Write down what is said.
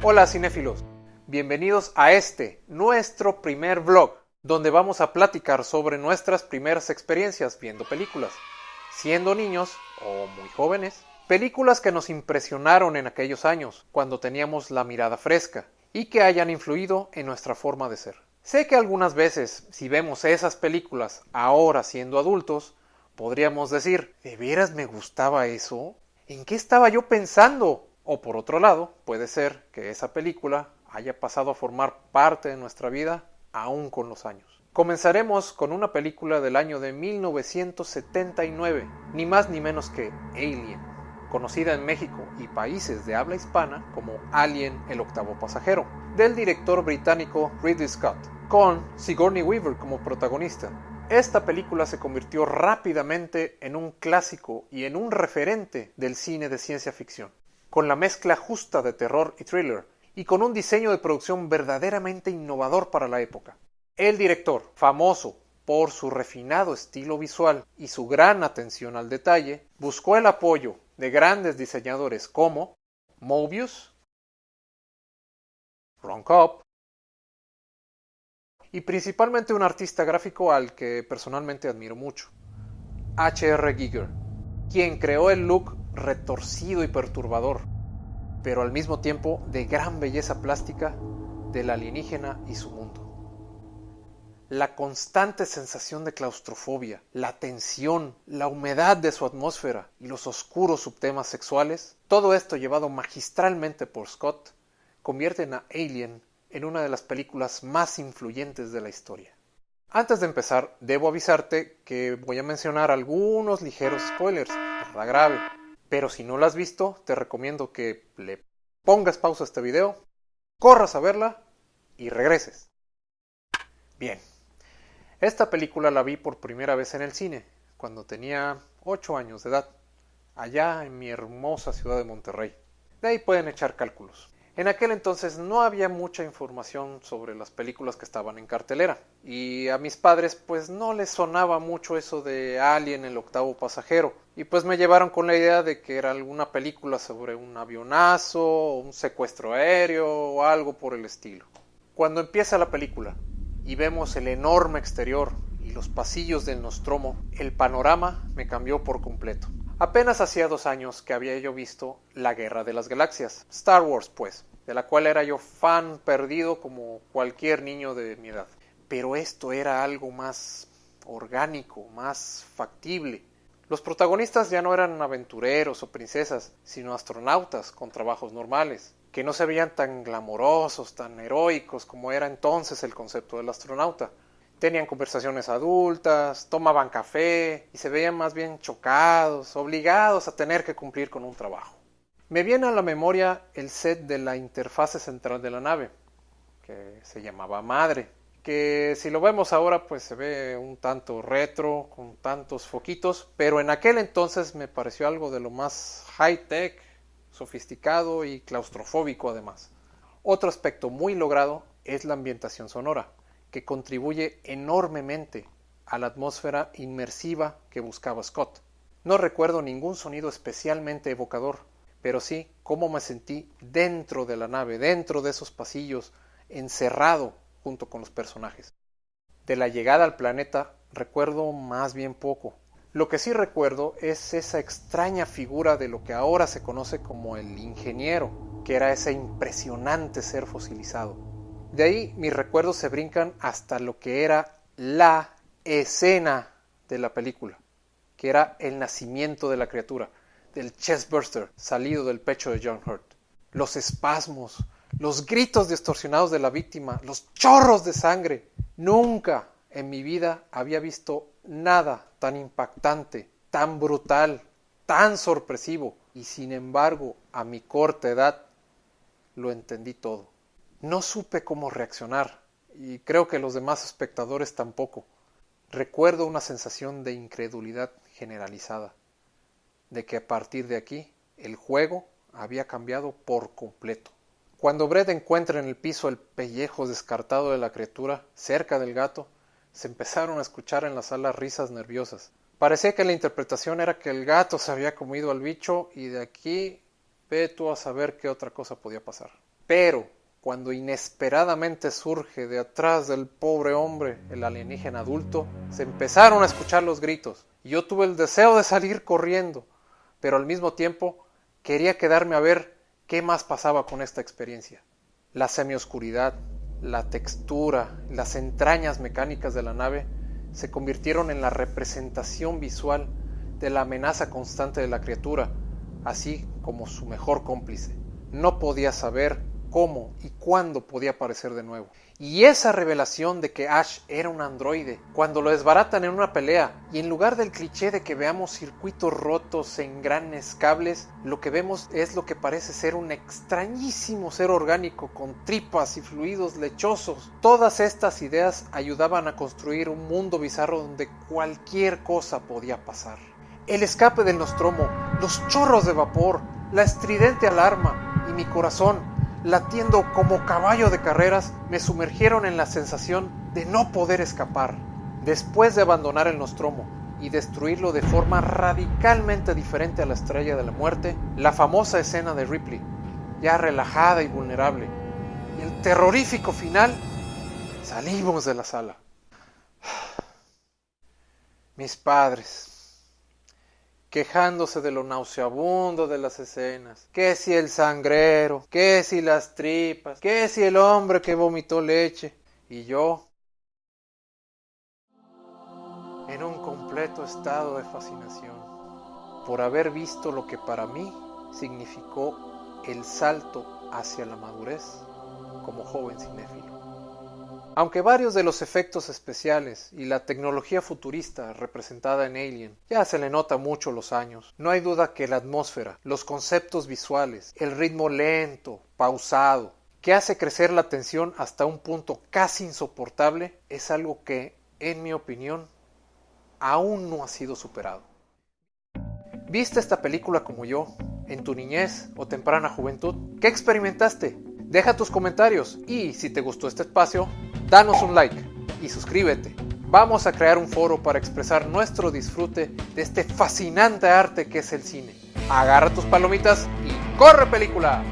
Hola cinéfilos, bienvenidos a nuestro primer vlog, donde vamos a platicar sobre nuestras primeras experiencias viendo películas, siendo niños o muy jóvenes, películas que nos impresionaron en aquellos años, cuando teníamos la mirada fresca, y que hayan influido en nuestra forma de ser. Sé que algunas veces, si vemos esas películas ahora siendo adultos, podríamos decir, ¿de veras me gustaba eso? ¿En qué estaba yo pensando? O por otro lado, puede ser que esa película haya pasado a formar parte de nuestra vida aún con los años. Comenzaremos con una película del año de 1979, ni más ni menos que Alien, conocida en México y países de habla hispana como Alien, el octavo pasajero, del director británico Ridley Scott, con Sigourney Weaver como protagonista. Esta película se convirtió rápidamente en un clásico y en un referente del cine de ciencia ficción, con la mezcla justa de terror y thriller, y con un diseño de producción verdaderamente innovador para la época. El director, famoso por su refinado estilo visual y su gran atención al detalle, buscó el apoyo de grandes diseñadores como Moebius, Ron Cobb, y principalmente un artista gráfico al que personalmente admiro mucho, H.R. Giger, quien creó el look retorcido y perturbador, pero al mismo tiempo de gran belleza plástica del alienígena y su mundo. La constante sensación de claustrofobia, la tensión, la humedad de su atmósfera y los oscuros subtemas sexuales, todo esto llevado magistralmente por Scott, convierten a Alien en una de las películas más influyentes de la historia. Antes de empezar, debo avisarte que voy a mencionar algunos ligeros spoilers, nada grave. Pero si no la has visto, te recomiendo que le pongas pausa a este video, corras a verla y regreses. Bien, esta película la vi por primera vez en el cine, cuando tenía 8 años de edad, allá en mi hermosa ciudad de Monterrey. De ahí pueden echar cálculos. En aquel entonces no había mucha información sobre las películas que estaban en cartelera, y a mis padres pues no les sonaba mucho eso de Alien, el octavo pasajero, y pues me llevaron con la idea de que era alguna película sobre un avionazo, un secuestro aéreo o algo por el estilo. Cuando empieza la película y vemos el enorme exterior y los pasillos del Nostromo, el panorama me cambió por completo. Apenas hacía 2 años que había yo visto La Guerra de las Galaxias, Star Wars pues, de la cual era yo fan perdido como cualquier niño de mi edad. Pero esto era algo más orgánico, más factible. Los protagonistas ya no eran aventureros o princesas, sino astronautas con trabajos normales, que no se veían tan glamorosos, tan heroicos como era entonces el concepto del astronauta. Tenían conversaciones adultas, tomaban café y se veían más bien chocados, obligados a tener que cumplir con un trabajo. Me viene a la memoria el set de la interfase central de la nave, que se llamaba Madre, que si lo vemos ahora pues se ve un tanto retro, con tantos foquitos, pero en aquel entonces me pareció algo de lo más high-tech, sofisticado y claustrofóbico además. Otro aspecto muy logrado es la ambientación sonora, que contribuye enormemente a la atmósfera inmersiva que buscaba Scott. No recuerdo ningún sonido especialmente evocador, pero sí cómo me sentí dentro de la nave, dentro de esos pasillos, encerrado junto con los personajes. De la llegada al planeta recuerdo más bien poco. Lo que sí recuerdo es esa extraña figura de lo que ahora se conoce como el ingeniero, que era ese impresionante ser fosilizado. De ahí mis recuerdos se brincan hasta lo que era la escena de la película, que era el nacimiento de la criatura, del chestburster salido del pecho de John Hurt. Los espasmos, los gritos distorsionados de la víctima, los chorros de sangre. Nunca en mi vida había visto nada tan impactante, tan brutal, tan sorpresivo, y sin embargo, a mi corta edad, lo entendí todo. No supe cómo reaccionar, y creo que los demás espectadores tampoco. Recuerdo una sensación de incredulidad generalizada, de que a partir de aquí el juego había cambiado por completo. Cuando Brett encuentra en el piso el pellejo descartado de la criatura, cerca del gato, se empezaron a escuchar en la sala risas nerviosas. Parecía que la interpretación era que el gato se había comido al bicho y de aquí ve tú a saber qué otra cosa podía pasar. Pero cuando inesperadamente surge de atrás del pobre hombre el alienígena adulto, se empezaron a escuchar los gritos y yo tuve el deseo de salir corriendo, pero al mismo tiempo quería quedarme a ver qué más pasaba con esta experiencia. La semioscuridad, la textura, las entrañas mecánicas de la nave se convirtieron en la representación visual de la amenaza constante de la criatura, así como su mejor cómplice. No podía saber cómo y cuándo podía aparecer de nuevo. Y esa revelación de que Ash era un androide, cuando lo desbaratan en una pelea, y en lugar del cliché de que veamos circuitos rotos, engranes, cables, lo que vemos es lo que parece ser un extrañísimo ser orgánico con tripas y fluidos lechosos. Todas estas ideas ayudaban a construir un mundo bizarro donde cualquier cosa podía pasar. El escape del Nostromo, los chorros de vapor, la estridente alarma y mi corazón, latiendo como caballo de carreras, me sumergieron en la sensación de no poder escapar. Después de abandonar el Nostromo y destruirlo de forma radicalmente diferente a la Estrella de la Muerte, la famosa escena de Ripley, ya relajada y vulnerable, y el terrorífico final, salimos de la sala. Mis padres, quejándose de lo nauseabundo de las escenas, que si el sangrero, que si las tripas, que si el hombre que vomitó leche, y yo en un completo estado de fascinación, por haber visto lo que para mí significó el salto hacia la madurez como joven cinéfilo. Aunque varios de los efectos especiales y la tecnología futurista representada en Alien ya se le nota mucho los años, no hay duda que la atmósfera, los conceptos visuales, el ritmo lento, pausado, que hace crecer la tensión hasta un punto casi insoportable, es algo que, en mi opinión, aún no ha sido superado. ¿Viste esta película como yo, en tu niñez o temprana juventud? ¿Qué experimentaste? Deja tus comentarios y, si te gustó este espacio, danos un like y suscríbete. Vamos a crear un foro para expresar nuestro disfrute de este fascinante arte que es el cine. Agarra tus palomitas y ¡corre película!